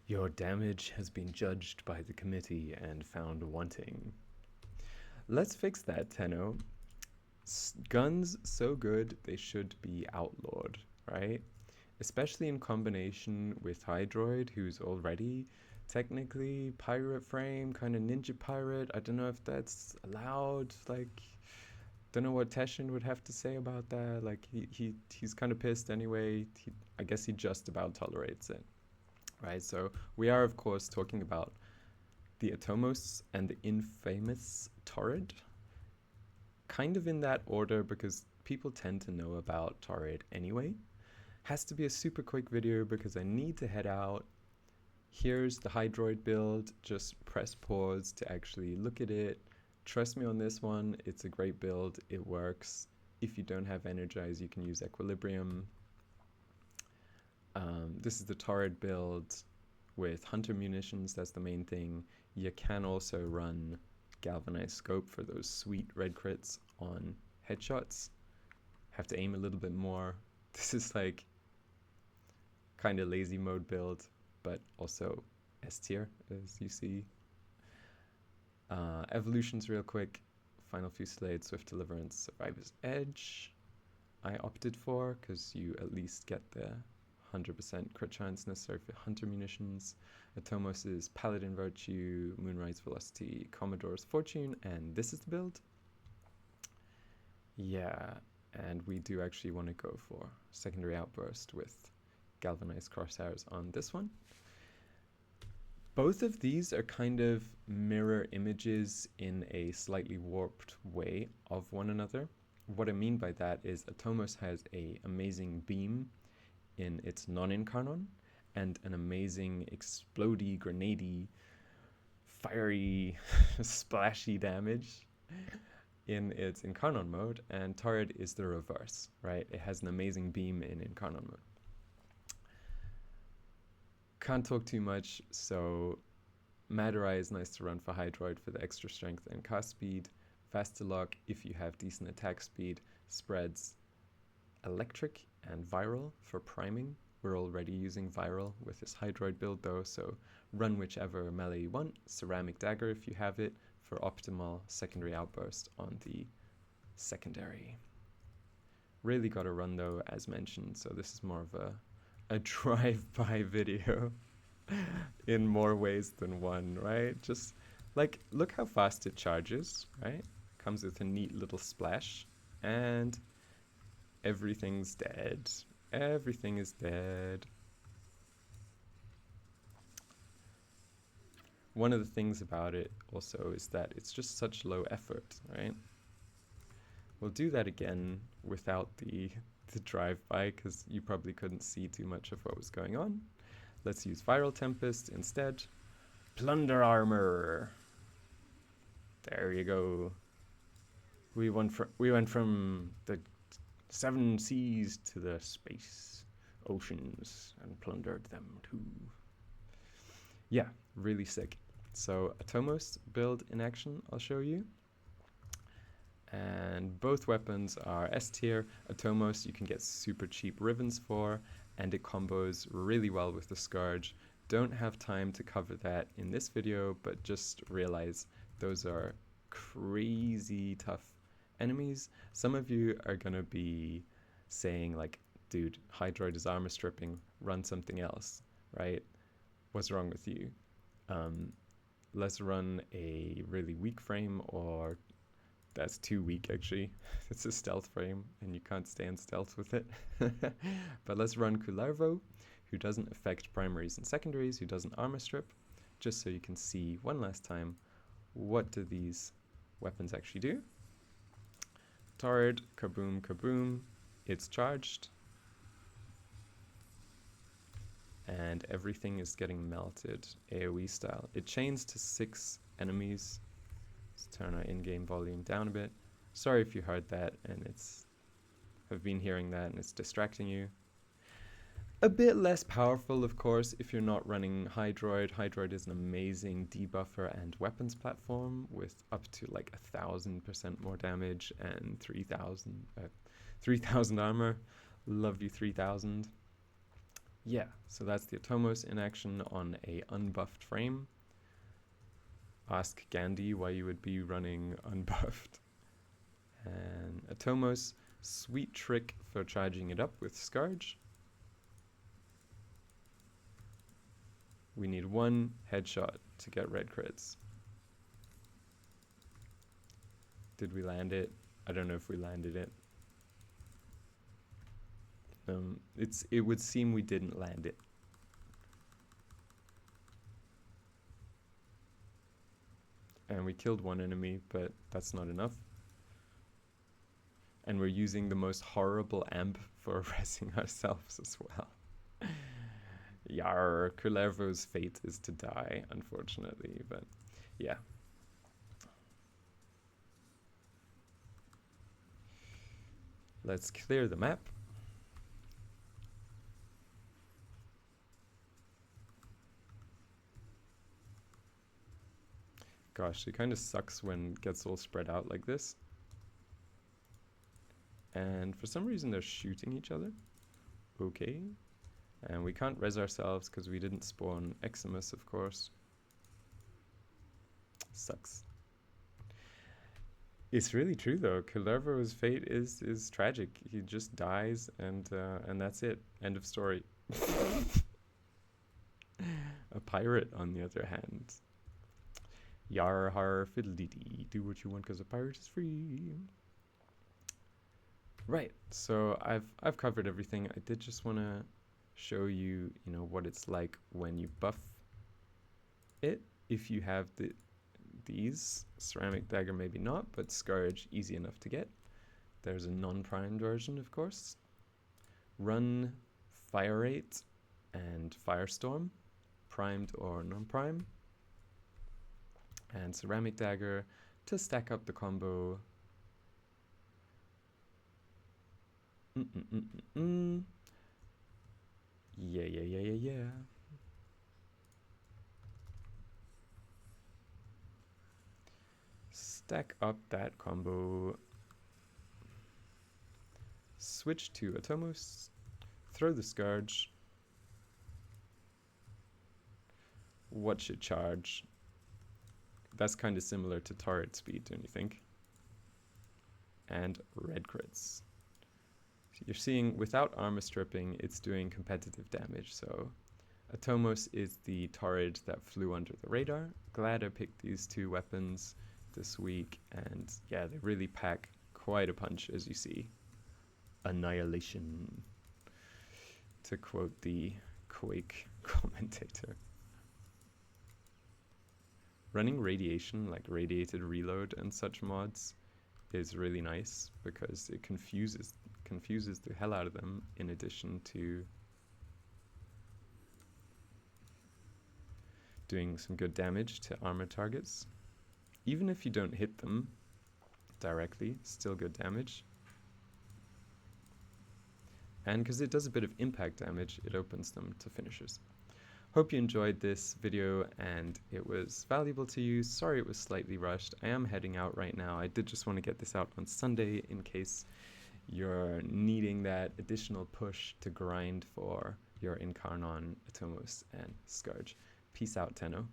Your damage has been judged by the committee and found wanting. Let's fix that, Tenno. Guns so good they should be outlawed, right? Especially in combination with Hydroid, who's already technically pirate frame, kind of ninja pirate. I don't know if that's allowed. Like, don't know what Teshin would have to say about that. Like, he's kind of pissed anyway. I guess he just about tolerates it, right? So we are, of course, talking about the Atomos and the infamous Torrid, kind of in that order because people tend to know about Torrid anyway. Has to be a super quick video because I need to head out. Here's the Hydroid build. Just press pause to actually look at it. Trust me on this one, it's a great build. It works. If you don't have Energize, you can use Equilibrium. This is the Torrid build with Hunter munitions. That's the main thing. You can also run Galvanized Scope for those sweet red crits on headshots. Have to aim a little bit more. This is like kind of lazy mode build, but also S tier, as you see. Evolutions real quick. Final Fusillade, Swift Deliverance, Survivor's Edge. I opted for because you at least get the 100% crit chance necessary for Hunter munitions. Atomos is Paladin Virtue, Moonrise Velocity, Commodore's Fortune, and this is the build. Yeah, and we do actually want to go for Secondary Outburst with Galvanized Crosshairs on this one. Both of these are kind of mirror images in a slightly warped way of one another. What I mean by that is Atomos has an amazing beam in its non-IncarnON and an amazing explodey, grenadey, fiery, splashy damage in its IncarnON mode, and Torrid is the reverse, right? It has an amazing beam in IncarnON mode. Can't talk too much, so Matter Eye is nice to run for Hydroid for the extra strength and cast speed. Fast to lock if you have decent attack speed. Spreads electric and viral for priming. We're already using viral with this Hydroid build though, so run whichever melee you want. Ceramic Dagger if you have it for optimal secondary outburst on the secondary. Really gotta run though, as mentioned, so this is more of a drive-by video in more ways than one, right? Just like, look how fast it charges, right? Comes with a neat little splash, and everything's dead. Everything is dead. One of the things about it also is that it's just such low effort, right? We'll do that again without the drive-by because you probably couldn't see too much of what was going on. Let's use Viral Tempest instead. Plunder Armor. There you go. We went from the 7 seas to the space oceans and plundered them too. Yeah, really sick. So Atomos build in action, I'll show you. And both weapons are S tier. Atomos you can get super cheap ribbons for, and it combos really well with the Scourge. Don't have time to cover that in this video, but just realize those are crazy tough enemies. Some of you are gonna be saying like, dude, Hydroid is armor stripping, run something else, right? What's wrong with you? Let's run a really weak frame, or that's too weak actually. It's a stealth frame and you can't stand stealth with it. But let's run Kularvo, who doesn't affect primaries and secondaries, who doesn't armor strip, just so you can see one last time what do these weapons actually do. Torrid, kaboom, kaboom, it's charged. And everything is getting melted AoE style. It chains to 6 enemies. Let's turn our in-game volume down a bit. Sorry if you heard that and have been hearing that and it's distracting you. A bit less powerful, of course, if you're not running Hydroid. Hydroid is an amazing debuffer and weapons platform with up to like 1,000% more damage and 3,000 armor. Love you 3,000. Yeah, so that's the Atomos in action on a unbuffed frame. Ask Gandhi why you would be running unbuffed. And Atomos, sweet trick for charging it up with Scourge. We need one headshot to get red crits. Did we land it? I don't know if we landed it. It would seem we didn't land it. And we killed one enemy, but that's not enough. And we're using the most horrible amp for resing ourselves as well. Yar, Kullervo's fate is to die, unfortunately, but yeah. Let's clear the map. Gosh, it kind of sucks when it gets all spread out like this. And for some reason they're shooting each other. Okay. And we can't res ourselves because we didn't spawn Eximus, of course. Sucks. It's really true though. Kullervo's fate is tragic. He just dies and that's it. End of story. A pirate, on the other hand. Yar har fiddle-dee-dee. Do what you want because a pirate is free. Right, so I've covered everything. I did just want to show you, what it's like when you buff it. If you have these, Ceramic Dagger maybe not, but Scourge easy enough to get. There's a non-primed version, of course. Run Fire Rate and Firestorm, primed or non-prime. And Ceramic Dagger to stack up the combo. Yeah. Stack up that combo. Switch to Atomos. Throw the Scourge. What should charge? That's kind of similar to Torid speed, don't you think? And red crits. You're seeing without armor stripping, it's doing competitive damage. So Atomos is the Torid that flew under the radar. Glad I picked these two weapons this week. And yeah, they really pack quite a punch, as you see. Annihilation, to quote the Quake commentator. Running radiation, like radiated reload and such mods, is really nice because it confuses the hell out of them, in addition to doing some good damage to armor targets. Even if you don't hit them directly, still good damage. And because it does a bit of impact damage, it opens them to finishers. Hope you enjoyed this video and it was valuable to you. Sorry it was slightly rushed. I am heading out right now. I did just want to get this out on Sunday in case you're needing that additional push to grind for your IncarnON, Atomos, and Scourge. Peace out, Tenno.